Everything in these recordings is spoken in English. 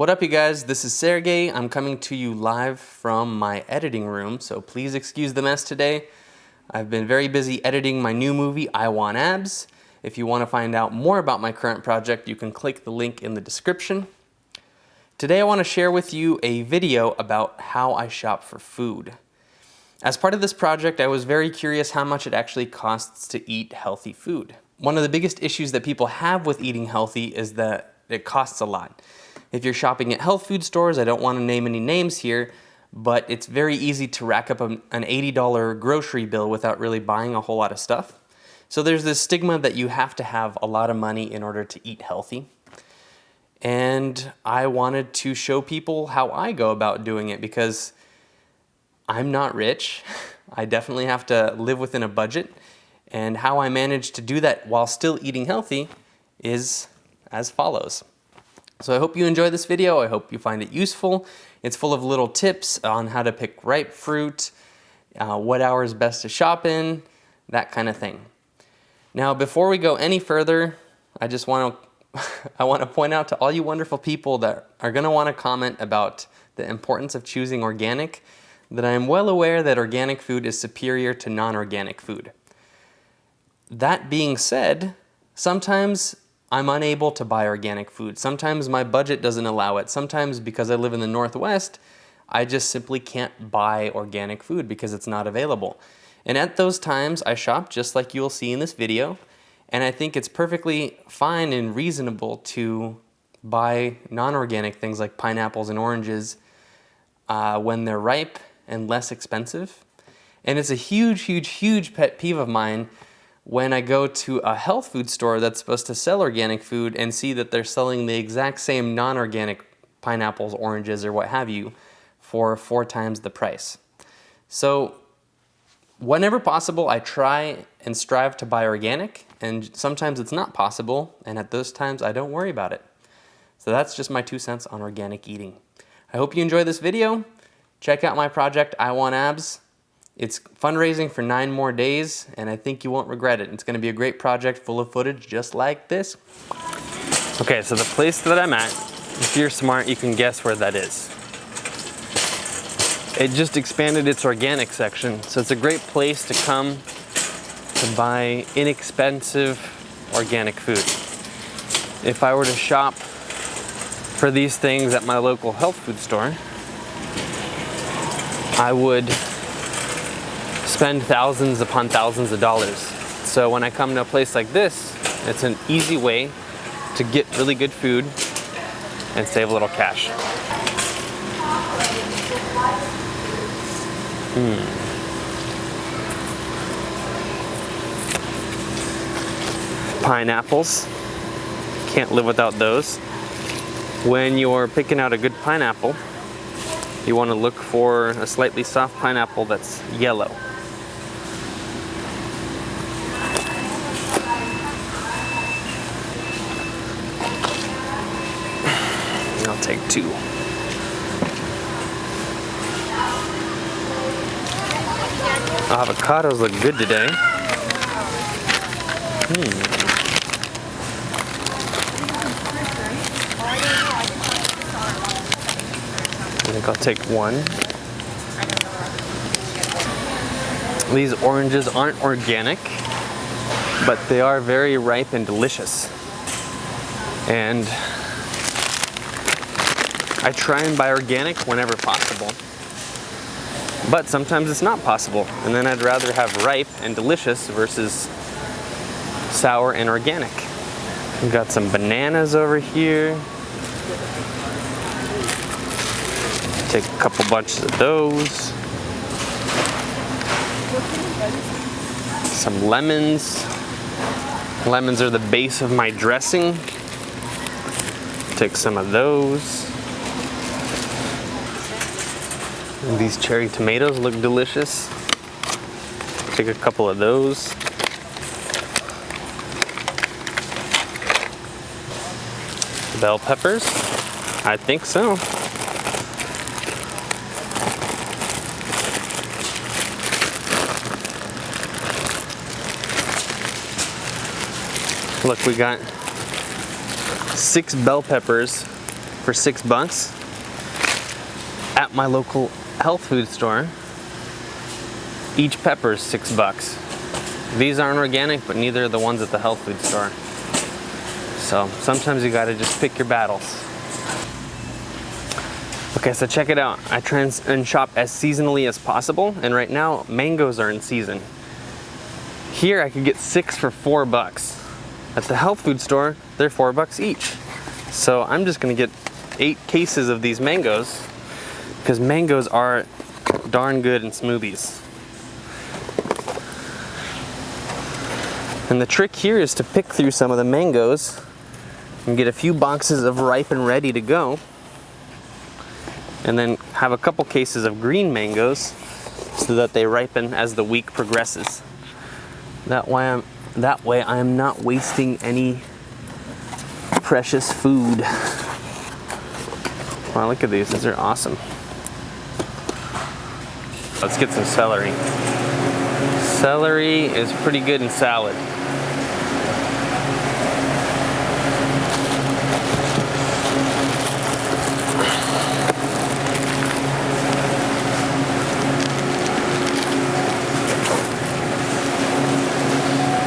What up, you guys? This is Sergey. I'm coming to you live from my editing room, so please excuse the mess today. I've been very busy editing my new movie, I Want Abs. If you want to find out more about my current project, you can click the link in the description. Today I want to share with you a video about how I shop for food. As part of this project, I was very curious how much it actually costs to eat healthy food. One of the biggest issues that people have with eating healthy is that it costs a lot. If you're shopping at health food stores, I don't want to name any names here, but it's very easy to rack up an $80 grocery bill without really buying a whole lot of stuff. So there's this stigma that you have to have a lot of money in order to eat healthy. And I wanted to show people how I go about doing it because I'm not rich. I definitely have to live within a budget. And how I manage to do that while still eating healthy is as follows. So I hope you enjoy this video. I hope you find it useful. It's full of little tips on how to pick ripe fruit, what hour is best to shop in, that kind of thing. Now, before we go any further, I want to point out to all you wonderful people that are going to want to comment about the importance of choosing organic, that I am well aware that organic food is superior to non-organic food. That being said, sometimes I'm unable to buy organic food. Sometimes my budget doesn't allow it. Sometimes because I live in the Northwest, I just simply can't buy organic food because it's not available. And at those times, I shop just like you'll see in this video. And I think it's perfectly fine and reasonable to buy non-organic things like pineapples and oranges when they're ripe and less expensive. And it's a huge, huge, huge pet peeve of mine when I go to a health food store that's supposed to sell organic food and see that they're selling the exact same non-organic pineapples, oranges, or what have you for 4 times the price. So whenever possible, I try and strive to buy organic, and sometimes it's not possible, and at those times I don't worry about it. So that's just my 2 cents on organic eating. I hope you enjoy this video. Check out my project, I Want Abs. It's fundraising for 9 more days, and I think you won't regret it. It's going to be a great project full of footage just like this. Okay, so the place that I'm at, if you're smart, you can guess where that is. It just expanded its organic section, so it's a great place to come to buy inexpensive organic food. If I were to shop for these things at my local health food store, I would spend thousands upon thousands of dollars. So when I come to a place like this, it's an easy way to get really good food and save a little cash. Pineapples. Can't live without those. When you're picking out a good pineapple, you want to look for a slightly soft pineapple that's yellow. I'll take 2. Avocados look good today. I think I'll take 1. These oranges aren't organic, but they are very ripe and delicious. And I try and buy organic whenever possible, but sometimes it's not possible, and then I'd rather have ripe and delicious versus sour and organic. We've got some bananas over here. Take a couple bunches of those. Some lemons. Lemons are the base of my dressing. Take some of those. And these cherry tomatoes look delicious. Take a couple of those. Bell peppers? I think so. Look, we got 6 bell peppers for $6 at my local health food store. Each pepper is $6. These aren't organic, but neither are the ones at the health food store. So sometimes you gotta just pick your battles. Okay, so check it out. I try and shop as seasonally as possible, and right now mangoes are in season. Here I could get 6 for $4. At the health food store, they're $4 each. So I'm just gonna get 8 cases of these mangoes, because mangoes are darn good in smoothies. And the trick here is to pick through some of the mangoes and get a few boxes of ripe and ready to go, and then have a couple cases of green mangoes so that they ripen as the week progresses. That way I'm not wasting any precious food. Wow, look at these are awesome. Let's get some celery. Celery is pretty good in salad.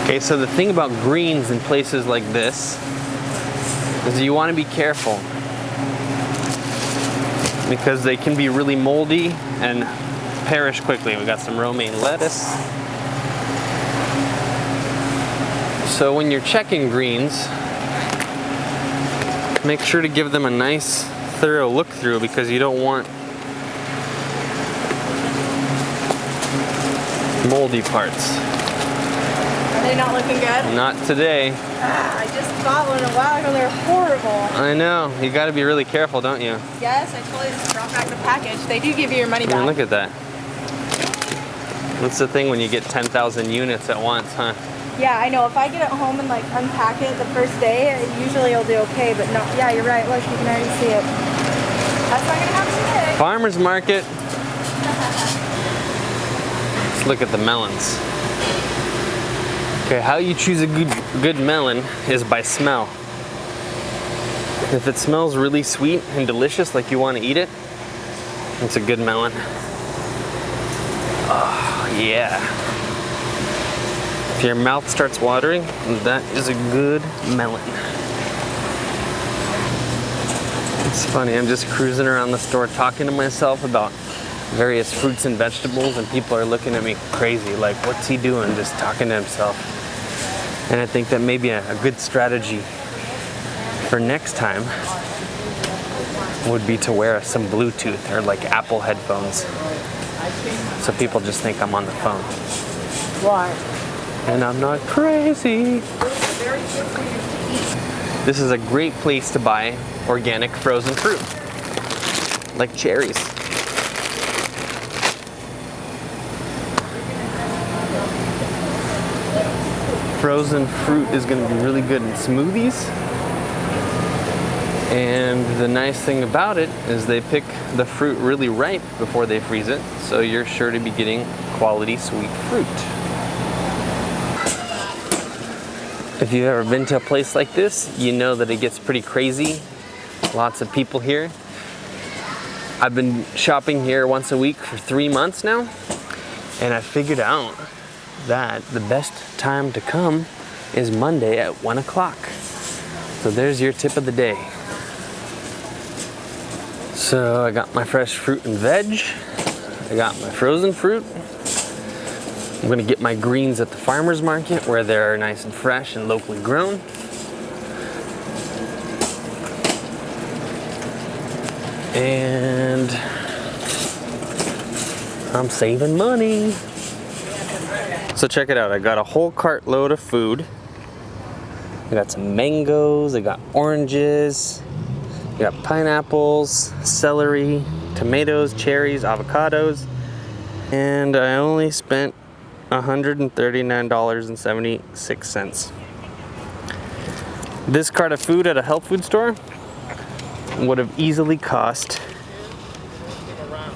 Okay, so the thing about greens in places like this is you want to be careful, because they can be really moldy and perish quickly. We got some romaine lettuce. So when you're checking greens, make sure to give them a nice thorough look through, because you don't want moldy parts. Are they not looking good? Not today. I just bought one a while ago. They're horrible. I know. You got to be really careful, don't you? Yes, I totally just dropped back the package. They do give you your money back. Look at that. That's the thing when you get 10,000 units at once, huh? Yeah, I know. If I get it home and like unpack it the first day, usually it'll do okay. But no, yeah, you're right. Look, you can already see it. That's not gonna happen today. Farmer's market. Let's look at the melons. Okay, how you choose a good melon is by smell. If it smells really sweet and delicious, like you want to eat it, it's a good melon. Oh, yeah. If your mouth starts watering, that is a good melon. It's funny, I'm just cruising around the store talking to myself about various fruits and vegetables, and people are looking at me crazy, like, what's he doing, just talking to himself? And I think that maybe a good strategy for next time would be to wear some Bluetooth or like Apple headphones, so people just think I'm on the phone. Why? And I'm not crazy. This is a great place to buy organic frozen fruit, like cherries. Frozen fruit is going to be really good in smoothies. And the nice thing about it is they pick the fruit really ripe before they freeze it, so you're sure to be getting quality sweet fruit. If you've ever been to a place like this, you know that it gets pretty crazy. Lots of people here. I've been shopping here once a week for 3 months now, and I figured out that the best time to come is Monday at 1 o'clock. So there's your tip of the day. So I got my fresh fruit and veg. I got my frozen fruit. I'm gonna get my greens at the farmer's market where they're nice and fresh and locally grown. And I'm saving money. So check it out, I got a whole cartload of food. I got some mangoes, I got oranges, I got pineapples, celery, tomatoes, cherries, avocados, and I only spent $139.76. This cart of food at a health food store would have easily cost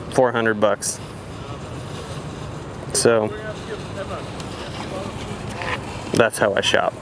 $400. So that's how I shop.